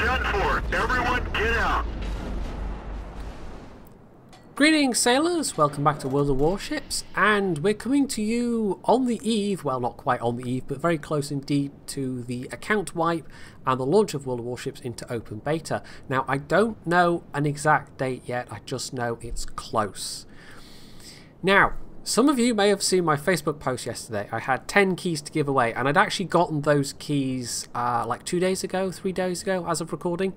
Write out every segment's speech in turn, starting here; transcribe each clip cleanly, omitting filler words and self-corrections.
done for. Everyone get out. Greetings sailors, welcome back to World of Warships, and we're coming to you on the eve, well not quite on the eve, but very close indeed to the account wipe and the launch of World of Warships into open beta. Now I don't know an exact date yet, I just know it's close. Now, some of you may have seen my Facebook post yesterday. I had 10 keys to give away, and I'd actually gotten those keys like 2 days ago, 3 days ago as of recording,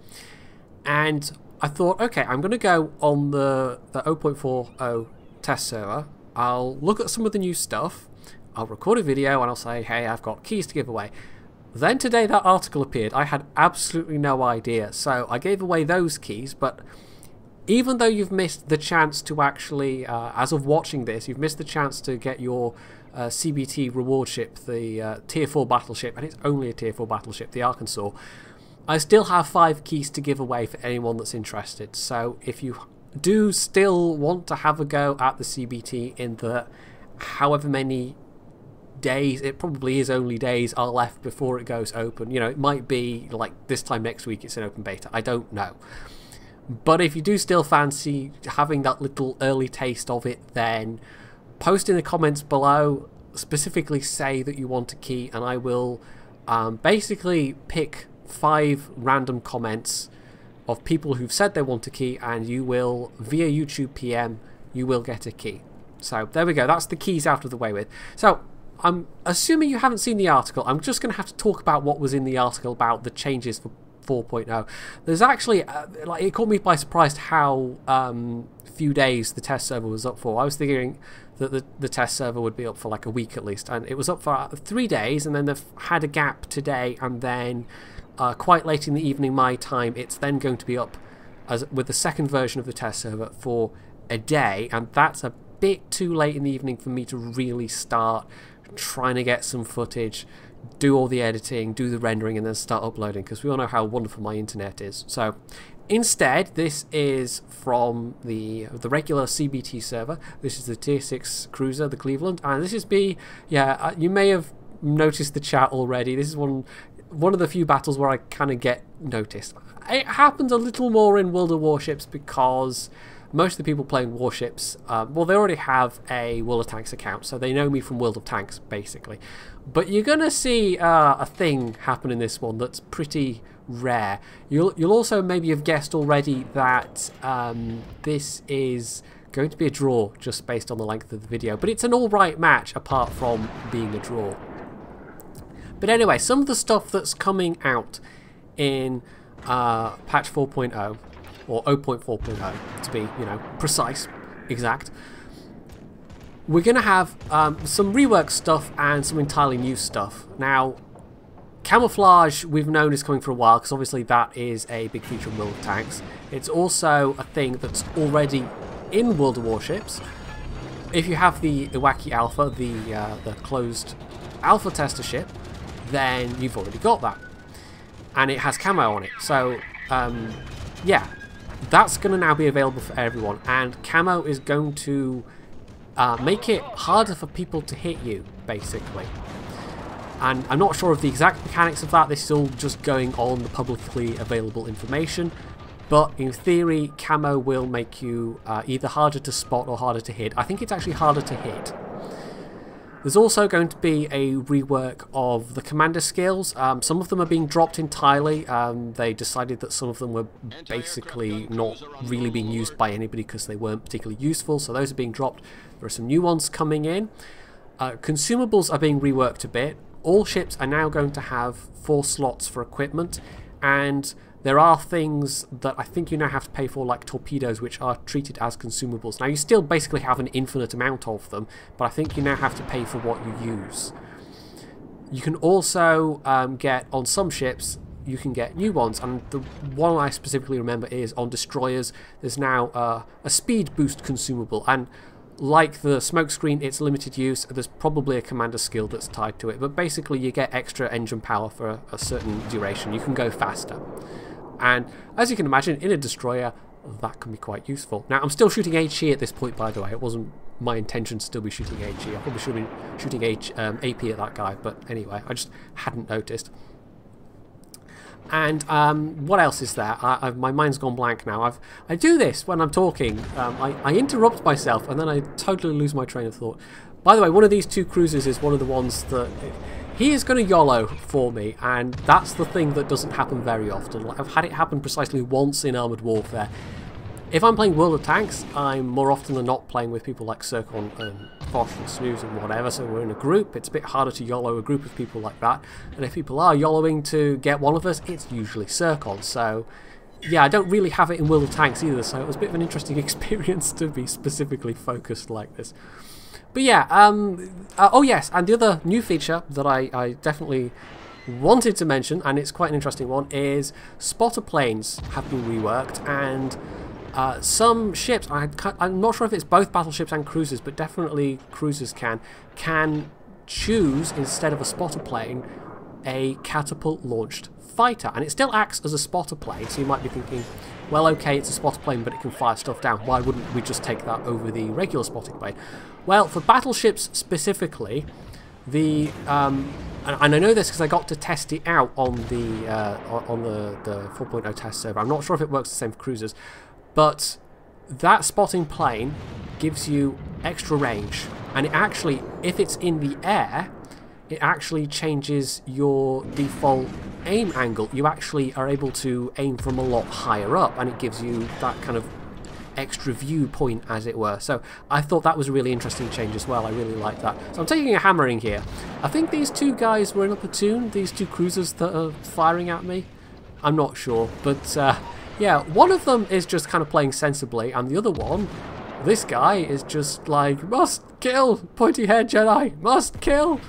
and I thought, okay, I'm going to go on the 0.40 test server, I'll look at some of the new stuff, I'll record a video and I'll say, hey, I've got keys to give away. Then today that article appeared, I had absolutely no idea, so I gave away those keys, but even though you've missed the chance to actually, as of watching this, you've missed the chance to get your CBT reward ship, the Tier 4 battleship, and it's only a Tier 4 battleship, the Arkansas, I still have 5 keys to give away for anyone that's interested. So if you do still want to have a go at the CBT in the however many days, it probably is only days, are left before it goes open. You know, it might be like this time next week it's in open beta. I don't know. But if you do still fancy having that little early taste of it, then post in the comments below, specifically say that you want a key, and I will basically pick 5 random comments of people who've said they want a key, and you will, via YouTube PM, you will get a key. So there we go, that's the keys out of the way with. So I'm assuming you haven't seen the article. I'm just going to have to talk about what was in the article about the changes for 4.0. There's actually, like, it caught me by surprise how few days the test server was up for. I was thinking that the test server would be up for like a week at least, and it was up for 3 days, and then they've had a gap today, and then quite late in the evening my time, it's then going to be up with the second version of the test server for a day, and that's a bit too late in the evening for me to really start trying to get some footage, do all the editing, do the rendering, and then start uploading, because we all know how wonderful my internet is. So instead, this is from the regular CBT server. This is the Tier 6 cruiser, the Cleveland, and this is me. Yeah, you may have noticed the chat already. This is one of the few battles where I kind of get noticed. It happens a little more in World of Warships because most of the people playing Warships, well, they already have a World of Tanks account, so they know me from World of Tanks, basically. But you're going to see a thing happen in this one that's pretty rare. You'll also maybe have guessed already that this is going to be a draw, just based on the length of the video. But it's an alright match, apart from being a draw. But anyway, some of the stuff that's coming out in patch 4.0, or 0.4.0 to be, you know, precise, exact, we're going to have some rework stuff and some entirely new stuff. Now, camouflage we've known is coming for a while, because obviously that is a big feature of World of Tanks. It's also a thing that's already in World of Warships. If you have the Iwaki Alpha, the closed alpha tester ship, then you've already got that, and it has camo on it. So yeah, that's going to now be available for everyone, and camo is going to make it harder for people to hit you, basically. And I'm not sure of the exact mechanics of that. This is all just going on the publicly available information, but in theory camo will make you either harder to spot or harder to hit. I think it's actually harder to hit. There's also going to be a rework of the commander skills. Some of them are being dropped entirely. They decided that some of them were basically not really being used by anybody because they weren't particularly useful, so those are being dropped. There are some new ones coming in. Consumables are being reworked a bit. All ships are now going to have 4 slots for equipment, and there are things that I think you now have to pay for, like torpedoes, which are treated as consumables. Now, you still basically have an infinite amount of them, but I think you now have to pay for what you use. You can also get, on some ships, you can get new ones, and the one I specifically remember is on destroyers, there's now a speed boost consumable, and like the smokescreen, it's limited use. There's probably a commander skill that's tied to it, but basically you get extra engine power for a certain duration. You can go faster. And as you can imagine, in a destroyer, that can be quite useful. Now, I'm still shooting HE at this point, by the way. It wasn't my intention to still be shooting HE. I probably should be shooting AP at that guy, but anyway, I just hadn't noticed. And what else is there? My mind's gone blank now. I do this when I'm talking. I interrupt myself and then I totally lose my train of thought. By the way, one of these two cruisers is one of the ones that he is going to YOLO for me, and that's the thing that doesn't happen very often. Like, I've had it happen precisely once in Armoured Warfare. If I'm playing World of Tanks, I'm more often than not playing with people like Circon and Fosh and Snooze and whatever, so we're in a group. It's a bit harder to YOLO a group of people like that, and if people are YOLOing to get one of us, it's usually Circon. So yeah, I don't really have it in World of Tanks either, so it was a bit of an interesting experience to be specifically focused like this. But yeah, oh yes, and the other new feature that I definitely wanted to mention, and it's quite an interesting one, is spotter planes have been reworked, and some ships, I'm not sure if it's both battleships and cruisers, but definitely cruisers can choose, instead of a spotter plane, a catapult-launched fighter. And it still acts as a spotter plane, so you might be thinking, well, okay, it's a spotter plane, but it can fire stuff down. Why wouldn't we just take that over the regular spotting plane? Well, for battleships specifically, and I know this because I got to test it out on the 4.0 test server. I'm not sure if it works the same for cruisers, but that spotting plane gives you extra range, and it actually, if it's in the air, it actually changes your default aim angle. You actually are able to aim from a lot higher up, and it gives you that kind of extra viewpoint, as it were. So I thought that was a really interesting change as well. I really like that. So I'm taking a hammering here. I think these two guys were in a platoon, these two cruisers that are firing at me. I'm not sure, but yeah, one of them is just kind of playing sensibly, and the other one, this guy, is just like, must kill, pointy head Jedi, must kill.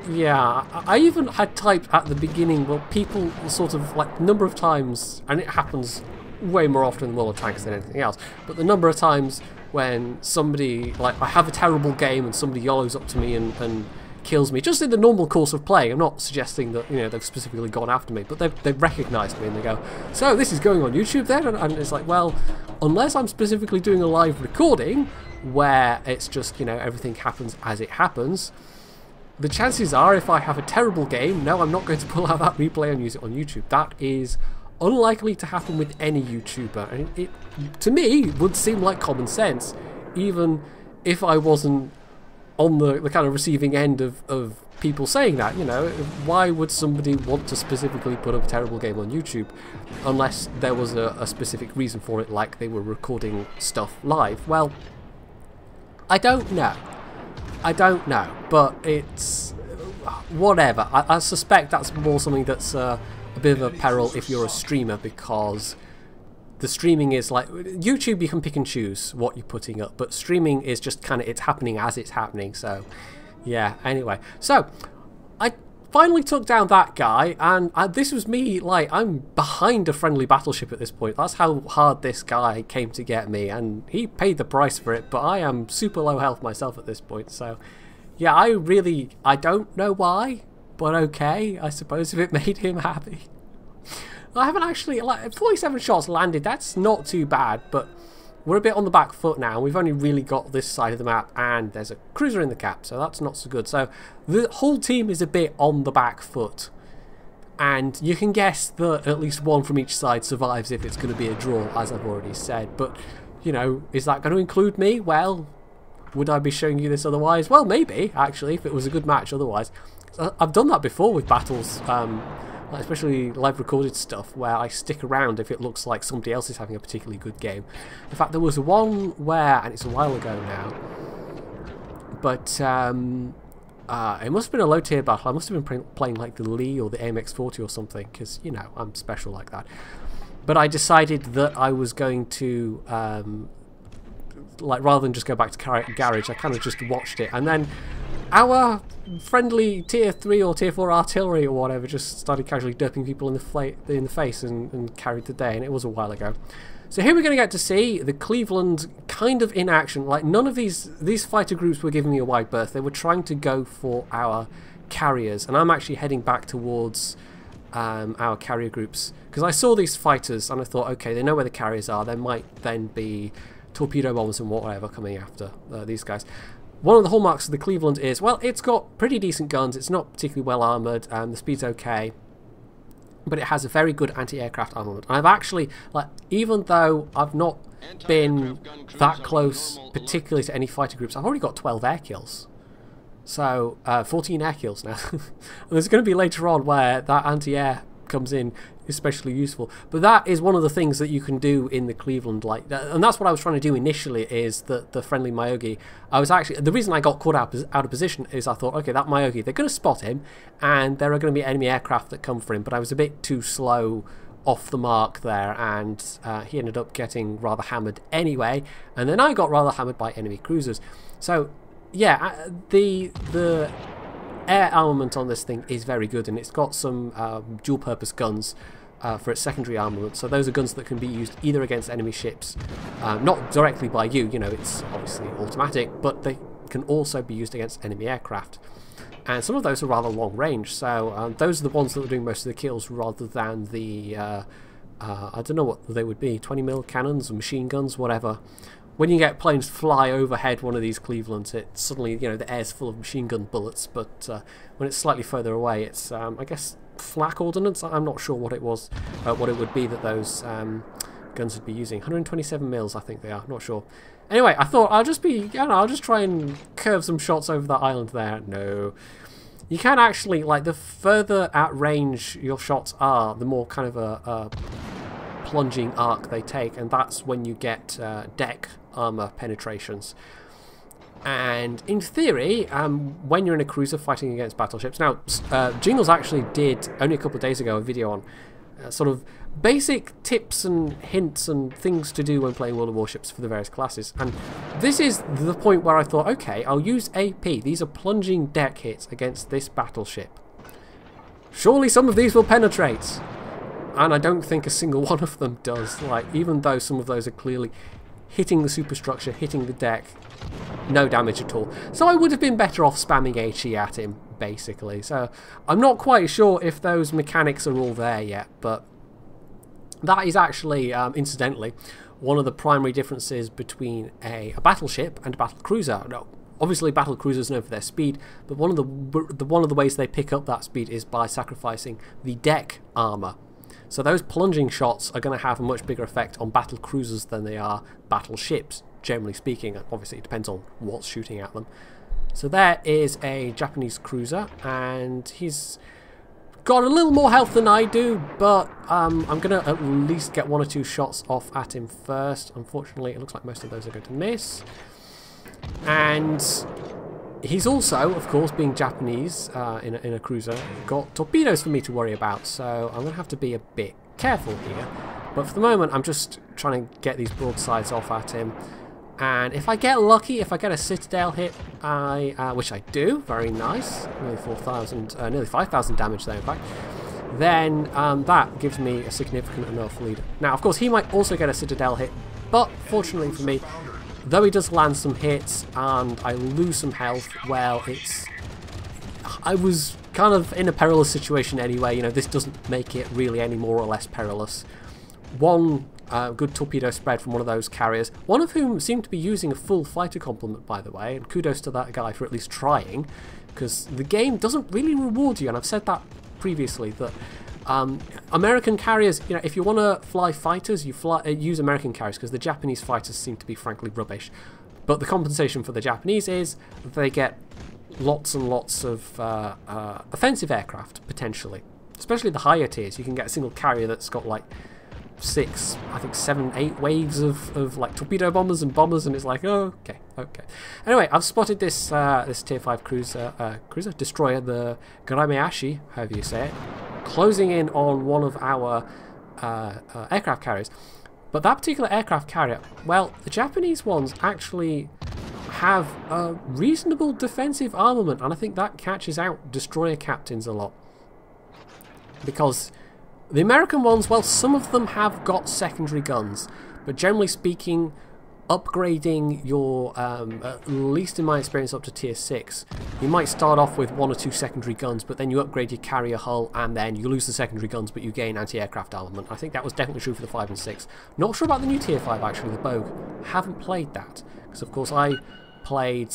Yeah, I even had typed at the beginning, well, people sort of, like, number of times, and it happens way more often in World of Tanks than anything else, but the number of times when somebody, like, I have a terrible game and somebody YOLOs up to me and kills me, just in the normal course of playing. I'm not suggesting that, you know, they've specifically gone after me, but they've recognised me and they go, so this is going on YouTube then? And it's like, well, unless I'm specifically doing a live recording where it's just, you know, everything happens as it happens, the chances are, if I have a terrible game, no, I'm not going to pull out that replay and use it on YouTube. That is unlikely to happen with any YouTuber, and it to me would seem like common sense, even if I wasn't on the kind of receiving end of people saying that. You know, why would somebody want to specifically put up a terrible game on YouTube unless there was a specific reason for it, like they were recording stuff live? Well, I don't know, but it's whatever. I suspect that's more something that's a bit of a peril if you're a streamer, because the streaming is like YouTube, you can pick and choose what you're putting up, but streaming is just kind of, it's happening as it's happening. So yeah, anyway, so I finally took down that guy, and this was me, like, I'm behind a friendly battleship at this point. That's how hard this guy came to get me, and he paid the price for it, but I am super low health myself at this point. So yeah, I don't know why, but okay, I suppose if it made him happy. I haven't actually, like, 47 shots landed, that's not too bad, but we're a bit on the back foot now. We've only really got this side of the map, and there's a cruiser in the cap, so that's not so good. So the whole team is a bit on the back foot, and you can guess that at least one from each side survives if it's going to be a draw, as I've already said. But, you know, is that going to include me? Well, would I be showing you this otherwise? Well, maybe, actually, if it was a good match otherwise. I've done that before with battles, especially live recorded stuff, where I stick around if it looks like somebody else is having a particularly good game. In fact, there was one where, and it's a while ago now, but it must have been a low tier battle. I must have been playing like the Lee or the AMX-40 or something, because, you know, I'm special like that. But I decided that I was going to, like, rather than just go back to garage, I kind of just watched it, and then our friendly tier 3 or tier 4 artillery or whatever just started casually derping people in the face and carried the day, and it was a while ago. So here we're going to get to see the Cleveland kind of in action. Like, none of these fighter groups were giving me a wide berth. They were trying to go for our carriers, and I'm actually heading back towards our carrier groups, because I saw these fighters and I thought, okay, they know where the carriers are. There might then be torpedo bombers and whatever coming after these guys. One of the hallmarks of the Cleveland is, well, it's got pretty decent guns, it's not particularly well armoured, the speed's okay, but it has a very good anti-aircraft armament. And I've actually, like, even though I've not been that close particularly to any fighter groups, I've already got 12 air kills. So 14 air kills now. And there's going to be later on where that anti-air comes in, especially useful. But that is one of the things that you can do in the Cleveland, like, and that's what I was trying to do initially, is that the friendly Myogi, I was actually, the reason I got caught out of position is I thought, okay, that Myogi, they're going to spot him and there are going to be enemy aircraft that come for him, but I was a bit too slow off the mark there, and he ended up getting rather hammered anyway, and then I got rather hammered by enemy cruisers. So yeah, the air armament on this thing is very good, and it's got some dual purpose guns for its secondary armament. So those are guns that can be used either against enemy ships, not directly by you, you know, it's obviously automatic, but they can also be used against enemy aircraft. And some of those are rather long range, so those are the ones that are doing most of the kills rather than the, I don't know what they would be, 20mm cannons or machine guns, whatever. When you get planes fly overhead one of these Clevelands, it suddenly, you know, the air's full of machine gun bullets, but when it's slightly further away, it's, I guess, flak ordnance. I'm not sure what it was, what it would be that those guns would be using. 127 mils, I think they are, not sure. Anyway, I thought I'll just be, I don't know, I'll just try and curve some shots over that island there. No. You can actually, like, the further at range your shots are, the more kind of a plunging arc they take, and that's when you get deck armor penetrations. And in theory, when you're in a cruiser fighting against battleships, now Jingles actually did only a couple of days ago a video on sort of basic tips and hints and things to do when playing World of Warships for the various classes, and this is the point where I thought, okay, I'll use AP. These are plunging deck hits against this battleship. Surely some of these will penetrate. And I don't think a single one of them does, like, even though some of those are clearly hitting the superstructure, hitting the deck, no damage at all. So I would have been better off spamming HE at him, basically. So I'm not quite sure if those mechanics are all there yet, but that is actually, incidentally, one of the primary differences between a battleship and a battle cruiser. No, obviously battle cruisers know for their speed, but one of the ways they pick up that speed is by sacrificing the deck armor. So those plunging shots are going to have a much bigger effect on battle cruisers than they are battleships, generally speaking. Obviously, it depends on what's shooting at them. So there is a Japanese cruiser, and he's got a little more health than I do, but I'm going to at least get one or two shots off at him first. Unfortunately, it looks like most of those are going to miss. And he's also, of course, being Japanese in a cruiser, got torpedoes for me to worry about, so I'm going to have to be a bit careful here. But for the moment, I'm just trying to get these broadsides off at him. And if I get lucky, if I get a Citadel hit, which I do, very nice, nearly 4,000, nearly 5,000 damage there, in fact, then that gives me a significant enough lead. Now, of course, he might also get a Citadel hit, but fortunately for me, though he does land some hits and I lose some health, well, I was kind of in a perilous situation anyway. You know, this doesn't make it really any more or less perilous. One good torpedo spread from one of those carriers, one of whom seemed to be using a full fighter complement, by the way, and kudos to that guy for at least trying, because the game doesn't really reward you, and I've said that previously, that American carriers, you know, if you want to fly fighters, you use American carriers, because the Japanese fighters seem to be frankly rubbish. But the compensation for the Japanese is they get lots and lots of offensive aircraft, potentially. Especially the higher tiers. You can get a single carrier that's got like 6, I think 7, 8 waves of like torpedo bombers and bombers, and it's like, oh, okay. Anyway, I've spotted this this tier 5 cruiser destroyer, the Garameashi, however you say it, closing in on one of our aircraft carriers. But that particular aircraft carrier, well, the Japanese ones actually have a reasonable defensive armament, and I think that catches out destroyer captains a lot. Because the American ones, well, some of them have got secondary guns, but generally speaking, upgrading your, at least in my experience, up to tier 6, you might start off with 1 or 2 secondary guns, but then you upgrade your carrier hull, and then you lose the secondary guns, but you gain anti-aircraft armament. I think that was definitely true for the 5 and 6. Not sure about the new tier 5, actually, the Bogue. Haven't played that, because of course I played,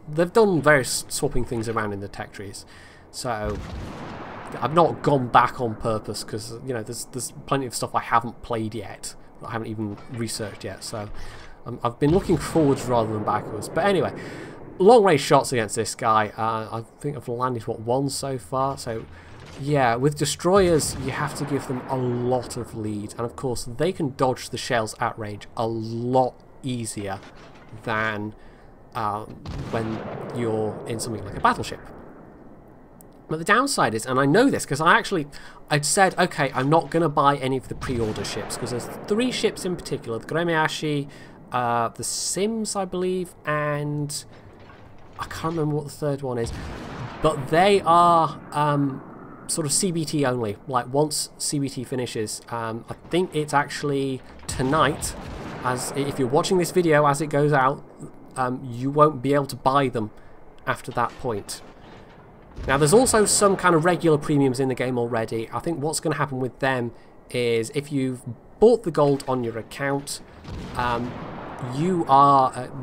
they've done various swapping things around in the tech trees, so I've not gone back on purpose because, you know, there's plenty of stuff I haven't played yet, that I haven't even researched yet. So I've been looking forwards rather than backwards. But anyway, long range shots against this guy. I think I've landed, what, 1 so far. So yeah, with destroyers, you have to give them a lot of lead. And of course, they can dodge the shells at range a lot easier than when you're in something like a battleship. But the downside is, and I know this because I'd said, okay, I'm not going to buy any of the pre-order ships, because there's 3 ships in particular, the Goremeashi, the Sims, I believe, and I can't remember what the third one is, but they are sort of CBT only. Like, once CBT finishes, I think it's actually tonight, as if you're watching this video as it goes out, you won't be able to buy them after that point. Now, there's also some kind of regular premiums in the game already. I think what's going to happen with them is, if you've bought the gold on your account, the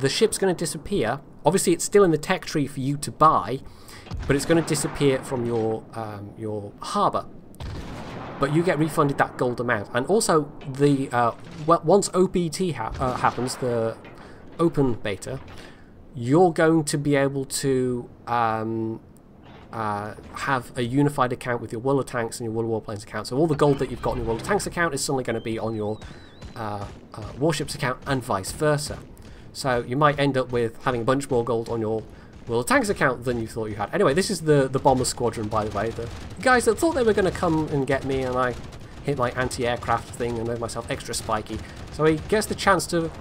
ship's going to disappear. Obviously, it's still in the tech tree for you to buy, but it's going to disappear from your harbour. But you get refunded that gold amount. And also, once OBT happens, the open beta, you're going to be able to have a unified account with your World of Tanks and your World of Warplanes account. So all the gold that you've got in your World of Tanks account is suddenly going to be on your Warships account, and vice versa. So you might end up with having a bunch more gold on your World of Tanks account than you thought you had. Anyway, this is the Bomber Squadron, by the way. The guys that thought they were going to come and get me, and I hit my anti-aircraft thing and made myself extra spiky. So he gets the chance to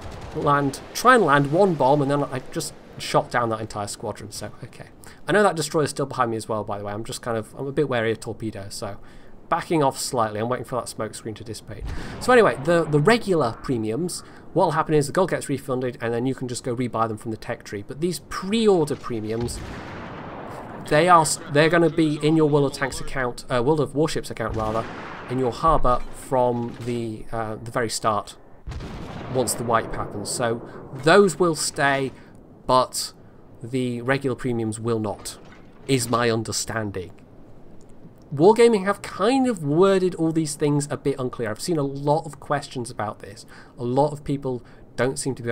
try and land 1 bomb, and then I just shot down that entire squadron. So, okay. I know that destroyer's still behind me as well, by the way. I'm a bit wary of torpedoes, so backing off slightly. I'm waiting for that smoke screen to dissipate. So anyway, the regular premiums, what will happen is the gold gets refunded, and then you can just go rebuy them from the tech tree. But these pre-order premiums, they're going to be in your World of Tanks account, World of Warships account rather, in your harbour from the very start, once the wipe happens. So those will stay, but the regular premiums will not, is my understanding. Wargaming have kind of worded all these things a bit unclear. I've seen a lot of questions about this. A lot of people don't seem to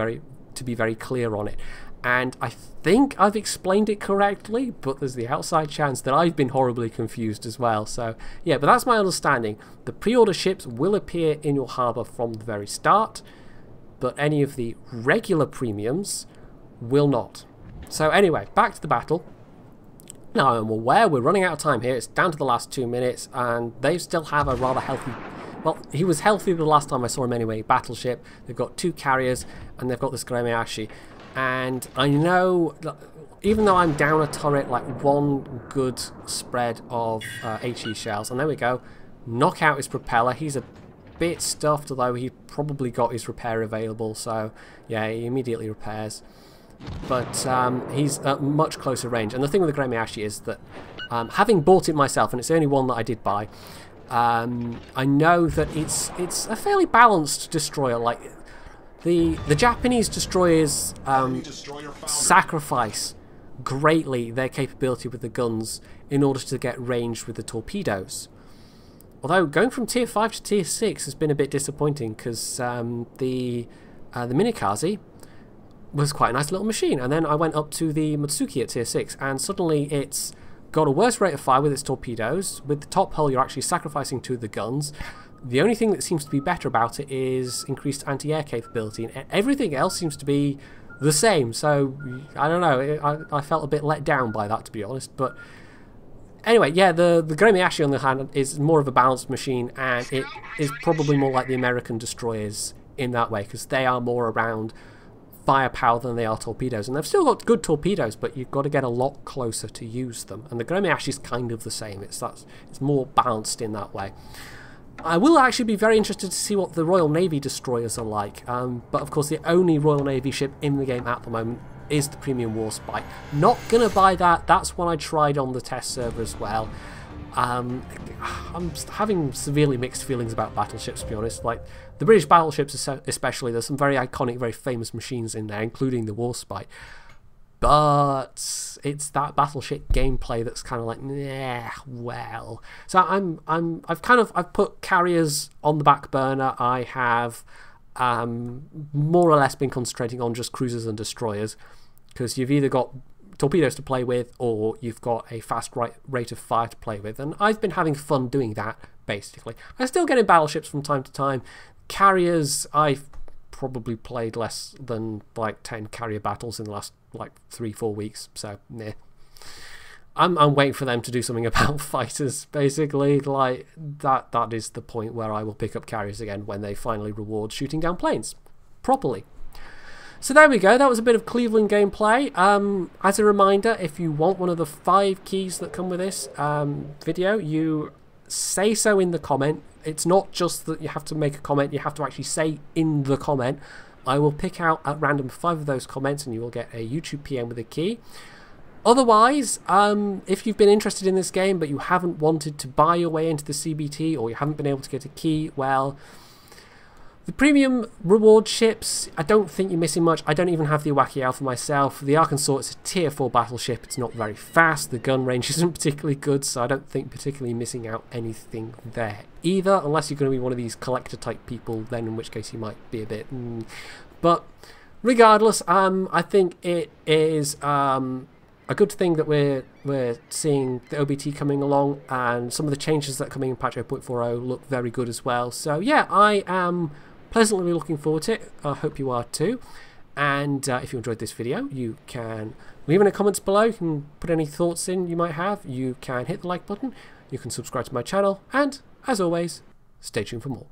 be very clear on it. And I think I've explained it correctly, but there's the outside chance that I've been horribly confused as well. So yeah, but that's my understanding. The pre-order ships will appear in your harbour from the very start, but any of the regular premiums will not. So anyway, back to the battle. Now, I'm aware we're running out of time here. It's down to the last 2 minutes, and they still have a rather healthy... Well, he was healthy the last time I saw him anyway. Battleship. They've got 2 carriers, and they've got this Goremeashi. And I know, even though I'm down a turret, like 1 good spread of HE shells, and there we go. Knock out his propeller. He's a bit stuffed, although he probably got his repair available. So, yeah, he immediately repairs. But he's at much closer range. And the thing with the Goremeashi is that, having bought it myself, and it's the only one that I did buy, I know that it's a fairly balanced destroyer. Like, the Japanese destroyers sacrifice greatly their capability with the guns in order to get ranged with the torpedoes. Although going from tier 5 to tier 6 has been a bit disappointing, because the Minikaze was quite a nice little machine, and then I went up to the Mutsuki at tier 6, and suddenly it's got a worse rate of fire with its torpedoes. With the top hull, you're actually sacrificing to the guns. The only thing that seems to be better about it is increased anti-air capability, and everything else seems to be the same. So I don't know, I felt a bit let down by that, to be honest. But anyway, yeah, the Goremeashi on the hand is more of a balanced machine, and it is probably more like the American destroyers in that way, because they are more around firepower than they are torpedoes, and they've still got good torpedoes, but you've got to get a lot closer to use them. And the Goremeashi is kind of the same. It's more balanced in that way. I will actually be very interested to see what the Royal Navy destroyers are like, but of course the only Royal Navy ship in the game at the moment is the Premium Warspite. Not gonna buy that. That's one I tried on the test server as well. I'm having severely mixed feelings about battleships, to be honest. Like, the British battleships especially, there's some very iconic, very famous machines in there, including the Warspite. but it's that battleship gameplay that's kind of like, yeah, well. So I've put carriers on the back burner. I have more or less been concentrating on just cruisers and destroyers, because you've either got torpedoes to play with or you've got a fast rate of fire to play with, and I've been having fun doing that, basically. I still get in battleships from time to time. Carriers, I've probably played less than like 10 carrier battles in the last like 3-4 weeks, so nah. I'm waiting for them to do something about fighters, basically. Like that is the point where I will pick up carriers again, when they finally reward shooting down planes properly. So there we go, that was a bit of Cleveland gameplay. As a reminder, if you want one of the 5 keys that come with this video, you say so in the comment. It's not just that you have to make a comment, you have to actually say in the comment. I will pick out at random 5 of those comments and you will get a YouTube PM with a key. Otherwise, if you've been interested in this game but you haven't wanted to buy your way into the CBT, or you haven't been able to get a key, well, the premium reward ships, I don't think you're missing much. I don't even have the Iwaki Alpha myself. The Arkansas, it's a tier 4 battleship. It's not very fast. The gun range isn't particularly good, so I don't think particularly missing out anything there either, unless you're going to be one of these collector type people, then in which case you might be a bit... But regardless, I think it is a good thing that we're seeing the OBT coming along, and some of the changes that are coming in patch 0.40 look very good as well. So yeah, I am pleasantly looking forward to it. I hope you are too. And if you enjoyed this video, you can leave in the comments below. You can put any thoughts in you might have. You can hit the like button. You can subscribe to my channel. And as always, stay tuned for more.